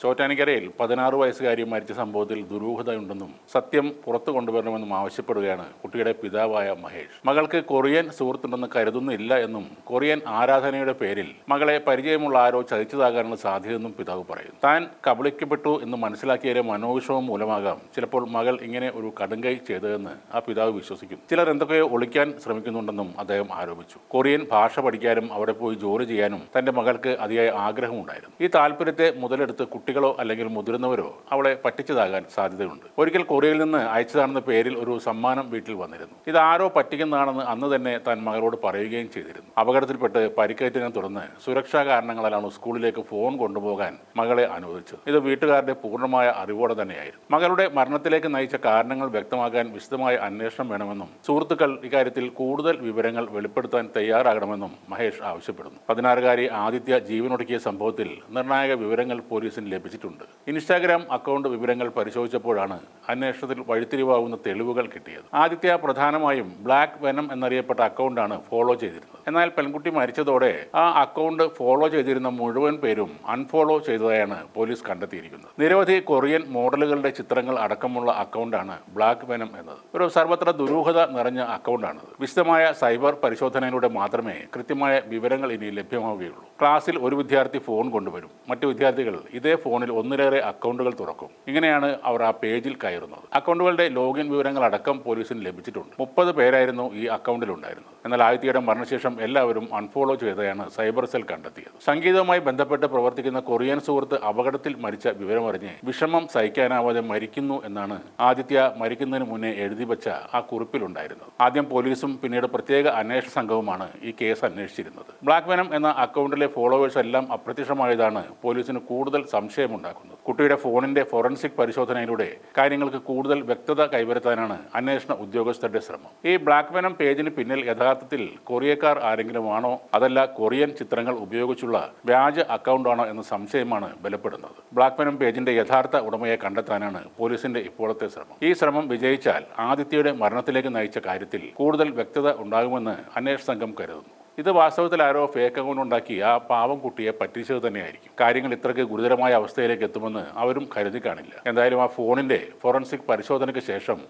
ചോറ്റാനിക്കരയിൽ 16 വയസ്സുകാരി മരിച്ച സംഭവത്തിൽ ദുരൂഹതയുണ്ടെന്നും സത്യം പുറത്തു കൊണ്ടുവരണമെന്നും ആവശ്യപ്പെടുകയാണ് കുട്ടിയുടെ പിതാവായ മഹേഷ്. മകൾക്ക് കൊറിയൻ സുഹൃത്തുണ്ടെന്ന് കരുതുന്നില്ല എന്നും കൊറിയൻ ആരാധനയുടെ പേരിൽ മകളെ പരിചയമുള്ള ആരോ ചതിച്ചതാകാനുള്ള സാധ്യതയെന്നും പിതാവ് പറയുന്നു. താൻ കബളിക്കപ്പെട്ടു എന്ന് മനസ്സിലാക്കിയതിലെ മനോവിഷമം മൂലമാകാം ചിലപ്പോൾ മകൾ ഇങ്ങനെ ഒരു കടുങ്കൈ ചെയ്തതെന്ന് ആ പിതാവ് വിശ്വസിക്കുന്നു. ചിലർ എന്തൊക്കെയോ ഒളിക്കാൻ ശ്രമിക്കുന്നുണ്ടെന്നും അദ്ദേഹം ആരോപിച്ചു. കൊറിയൻ ഭാഷ പഠിക്കാനും അവിടെ പോയി ജോലി ചെയ്യാനും തന്റെ മകൾക്ക് അതിയായ ആഗ്രഹമുണ്ടായിരുന്നു. ഈ താല്പര്യത്തെ മുതലെടുത്ത് കുട്ടികളോ അല്ലെങ്കിൽ മുതിർന്നവരോ അവളെ പറ്റിച്ചതാകാൻ സാധ്യതയുണ്ട്. ഒരിക്കൽ കൊറിയയിൽ നിന്ന് അയച്ചതാണെന്ന പേരിൽ ഒരു സമ്മാനം വീട്ടിൽ വന്നിരുന്നു. ഇത് ആരോ പറ്റിക്കുന്നതാണെന്ന് അന്ന് തന്നെ താൻ മകളോട് പറയുകയും ചെയ്തിരുന്നു. അപകടത്തിൽപ്പെട്ട് പരിക്കേറ്റതിനെ തുടർന്ന് സുരക്ഷാ കാരണങ്ങളാലാണ് സ്കൂളിലേക്ക് ഫോൺ കൊണ്ടുപോകാൻ മകളെ അനുവദിച്ചത്. ഇത് വീട്ടുകാരുടെ പൂർണ്ണമായ അറിവോടെ തന്നെയായിരുന്നു. മകളുടെ മരണത്തിലേക്ക് നയിച്ച കാരണങ്ങൾ വ്യക്തമാക്കാൻ വിശദമായ അന്വേഷണം വേണമെന്നും സുഹൃത്തുക്കൾ ഇക്കാര്യത്തിൽ കൂടുതൽ വിവരങ്ങൾ വെളിപ്പെടുത്താൻ തയ്യാറാകണമെന്നും മഹേഷ് ആവശ്യപ്പെടുന്നു. 16-കാരി ആദിത്യ ജീവനൊടുക്കിയ സംഭവത്തിൽ നിർണായക വിവരങ്ങൾ പോലീസിന് ലഭിച്ചിട്ടുണ്ട്. ഇൻസ്റ്റാഗ്രാം അക്കൗണ്ട് വിവരങ്ങൾ പരിശോധിച്ചപ്പോഴാണ് അന്വേഷണത്തിൽ വഴിത്തിരിവാകുന്ന തെളിവുകൾ കിട്ടിയത്. ആദിത്യ പ്രധാനമായും ബ്ലാക്ക് വെനം എന്നറിയപ്പെട്ട അക്കൗണ്ടാണ് ഫോളോ ചെയ്തിരുന്നത്. എന്നാൽ പെൺകുട്ടി മരിച്ചതോടെ ആ അക്കൗണ്ട് ഫോളോ ചെയ്തിരുന്ന മുഴുവൻ പേരും അൺഫോളോ ചെയ്തതായാണ് പോലീസ് കണ്ടെത്തിയിരിക്കുന്നത്. നിരവധി കൊറിയൻ മോഡലുകളുടെ ചിത്രങ്ങൾ അടക്കമുള്ള അക്കൗണ്ടാണ് ബ്ലാക്ക് വെനം എന്നത്. ഒരു സർവത്ര ദുരൂഹത നിറഞ്ഞ അക്കൗണ്ടാണത്. വിശദമായ സൈബർ പരിശോധനയിലൂടെ മാത്രമേ കൃത്യമായ വിവരങ്ങൾ ഇനി ലഭ്യമാവുകയുള്ളൂ. ക്ലാസ്സിൽ ഒരു വിദ്യാർത്ഥി ഫോൺ കൊണ്ടുവരും. മറ്റു വിദ്യാർത്ഥികൾ ഇതേ ഫോണിൽ ഒന്നിലേറെ അക്കൗണ്ടുകൾ തുറക്കും. ഇങ്ങനെയാണ് അവർ ആ പേജിൽ കയറുന്നത്. അക്കൗണ്ടുകളുടെ ലോഗിൻ വിവരങ്ങൾ അടക്കം പോലീസിന് ലഭിച്ചിട്ടുണ്ട്. 30 പേരായിരുന്നു ഈ അക്കൗണ്ടിൽ ഉണ്ടായിരുന്നത്. എന്നാൽ ആദിത്യയുടെ മരണശേഷം എല്ലാവരും അൺഫോളോ ചെയ്തതാണ് സൈബർ സെൽ കണ്ടെത്തിയത്. സംഗീതവുമായി ബന്ധപ്പെട്ട് പ്രവർത്തിക്കുന്ന കൊറിയൻ സുഹൃത്ത് അപകടത്തിൽ മരിച്ച വിവരമറിഞ്ഞ് വിഷമം സഹിക്കാനാവാതെ മരിക്കുന്നു എന്നാണ് ആദിത്യ മരിക്കുന്നതിന് മുന്നേ എഴുതി വച്ച ആ കുറിപ്പിലുണ്ടായിരുന്നത്. ആദ്യം പോലീസും പിന്നീട് പ്രത്യേക അന്വേഷണ സംഘവുമാണ് ഈ കേസ് അന്വേഷിച്ചിരുന്നത്. ബ്ലാക്ക് വെനം എന്ന അക്കൗണ്ടിലെ ഫോളോവേഴ്സ് എല്ലാം അപ്രത്യക്ഷമായതാണ് പോലീസിന് കൂടുതൽ സംശയമുണ്ടാക്കുന്നത്. കുട്ടിയുടെ ഫോണിന്റെ ഫോറൻസിക് പരിശോധനയിലൂടെ കാര്യങ്ങൾക്ക് കൂടുതൽ വ്യക്തത കൈവരുത്താനാണ് അന്വേഷണ ഉദ്യോഗസ്ഥരുടെ ശ്രമം. ഈ ബ്ലാക്ക് വെനം പേജിന് പിന്നിൽ യഥാർത്ഥത്തിൽ കൊറിയക്കാർ ആരെങ്കിലും ആണോ, അതല്ല കൊറിയൻ ചിത്രങ്ങൾ ഉപയോഗിച്ചുള്ള വ്യാജ അക്കൗണ്ടാണോ എന്ന സംശയമാണ് ബലപ്പെടുന്നത്. ബ്ലാക്ക് വെനം പേജിന്റെ യഥാർത്ഥ ഉടമയെ കണ്ടെത്താനാണ് പോലീസിന്റെ ഇപ്പോഴത്തെ ശ്രമം. ഈ ശ്രമം വിജയിച്ചാൽ ആദിത്യയുടെ മരണത്തിലേക്ക് നയിച്ച കാര്യത്തിൽ കൂടുതൽ വ്യക്തത ഉണ്ടാകുമെന്ന് അന്വേഷണ സംഘം കരുതുന്നു. ഇത് വാസ്തവത്തിൽ ആരോ ഫേക്ക് അക്കൗണ്ട് ഉണ്ടാക്കി ആ പാവം കുട്ടിയെ പറ്റിച്ചത് തന്നെയായിരിക്കും. കാര്യങ്ങൾ ഇത്രയ്ക്ക് ഗുരുതരമായ അവസ്ഥയിലേക്ക് എത്തുമെന്ന് അവരും കരുതി കാണില്ല. എന്തായാലും ആ ഫോണിന്റെ ഫോറൻസിക് പരിശോധനയ്ക്ക് ശേഷം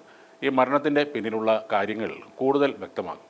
ഈ മരണത്തിന്റെ പിന്നിലുള്ള കാര്യങ്ങൾ കൂടുതൽ വ്യക്തമാകും.